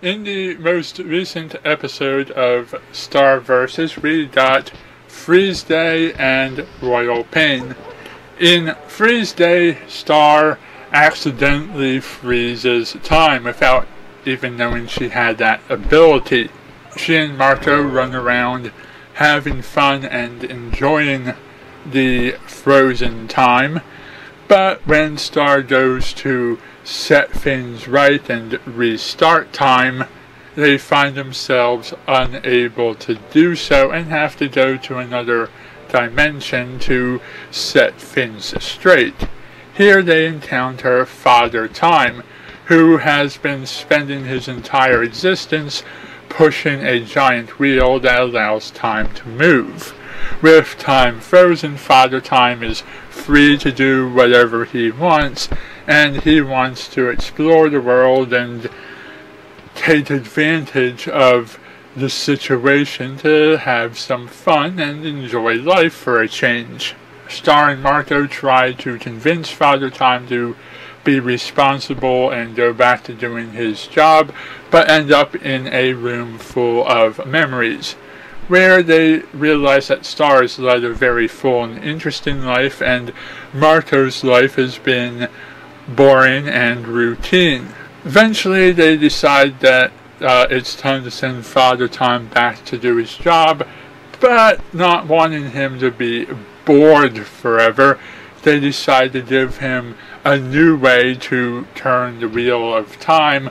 In the most recent episode of Star Versus, we got Freeze Day and Royal Pain. In Freeze Day, Star accidentally freezes time without even knowing she had that ability. She and Marco run around having fun and enjoying the frozen time, but when Star goes to set things right and restart time, they find themselves unable to do so and have to go to another dimension to set things straight. Here they encounter Father Time, who has been spending his entire existence pushing a giant wheel that allows time to move. With time frozen, Father Time is free to do whatever he wants, and he wants to explore the world and take advantage of the situation to have some fun and enjoy life for a change. Star and Marco try to convince Father Time to be responsible and go back to doing his job, but end up in a room full of memories, where they realize that Star has led a very full and interesting life, and Marco's life has been boring and routine. Eventually they decide that it's time to send Father Time back to do his job, but not wanting him to be bored forever, they decide to give him a new way to turn the wheel of time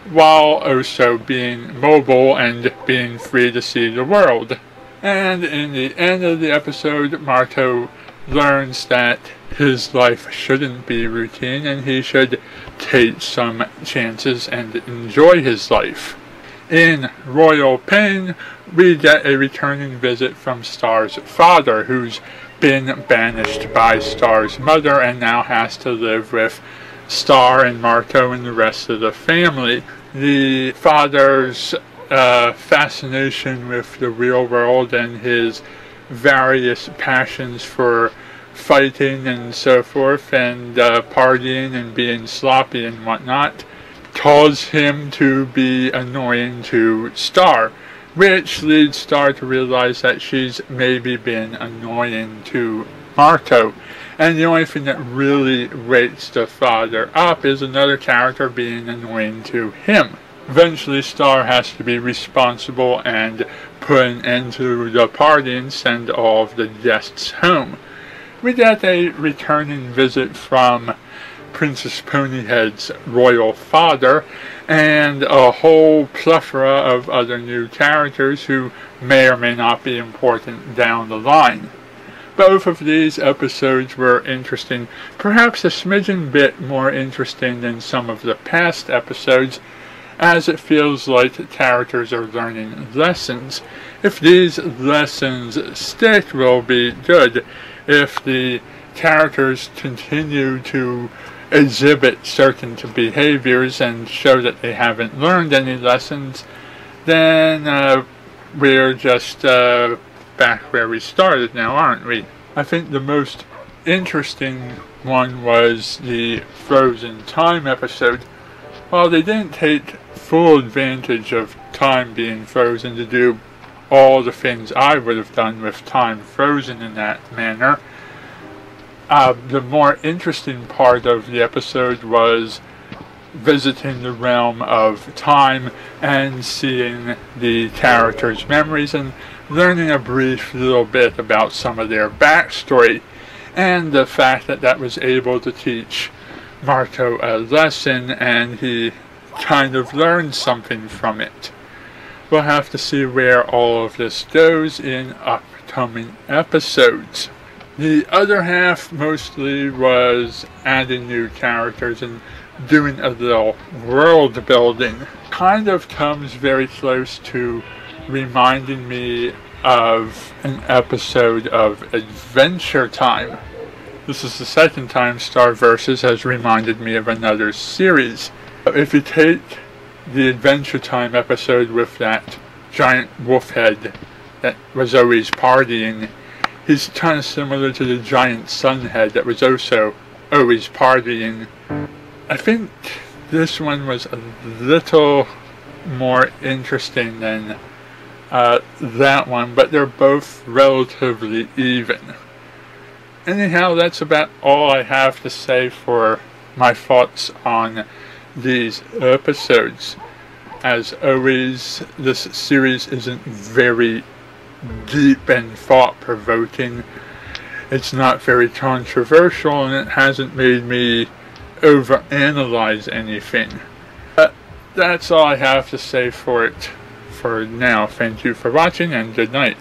while also being mobile and being free to see the world. And in the end of the episode, Marco learns that his life shouldn't be routine and he should take some chances and enjoy his life. In Royal Pain, we get a returning visit from Star's father, who's been banished by Star's mother and now has to live with Star and Marco and the rest of the family. The father's fascination with the real world and his various passions for fighting and so forth, and partying and being sloppy and whatnot, cause him to be annoying to Star, which leads Star to realize that she's maybe been annoying to Marco. And the only thing that really wakes the father up is another character being annoying to him. Eventually Star has to be responsible and put an end to the party and send all of the guests home. We get a returning visit from Princess Ponyhead's royal father and a whole plethora of other new characters who may or may not be important down the line. Both of these episodes were interesting, perhaps a smidgen bit more interesting than some of the past episodes, as it feels like the characters are learning lessons. If these lessons stick, will be good. If the characters continue to exhibit certain behaviors and show that they haven't learned any lessons, then we're just back where we started now, aren't we? I think the most interesting one was the Frozen Time episode. While they didn't take full advantage of time being frozen to do all the things I would have done with time frozen in that manner, the more interesting part of the episode was visiting the realm of time and seeing the characters' memories and learning a brief little bit about some of their backstory, and the fact that that was able to teach Marco a lesson and he kind of learned something from it. We'll have to see where all of this goes in upcoming episodes. The other half mostly was adding new characters and doing a little world building. Kind of comes very close to reminding me of an episode of Adventure Time. This is the second time Star Versus has reminded me of another series. If you take the Adventure Time episode with that giant wolf head that was always partying, he's kind of similar to the giant sun head that was also always partying. I think this one was a little more interesting than that one, but they're both relatively even. Anyhow, that's about all I have to say for my thoughts on these episodes. As always, this series isn't very deep and thought-provoking. It's not very controversial, and it hasn't made me overanalyze anything. But that's all I have to say for it for now. Thank you for watching, and good night.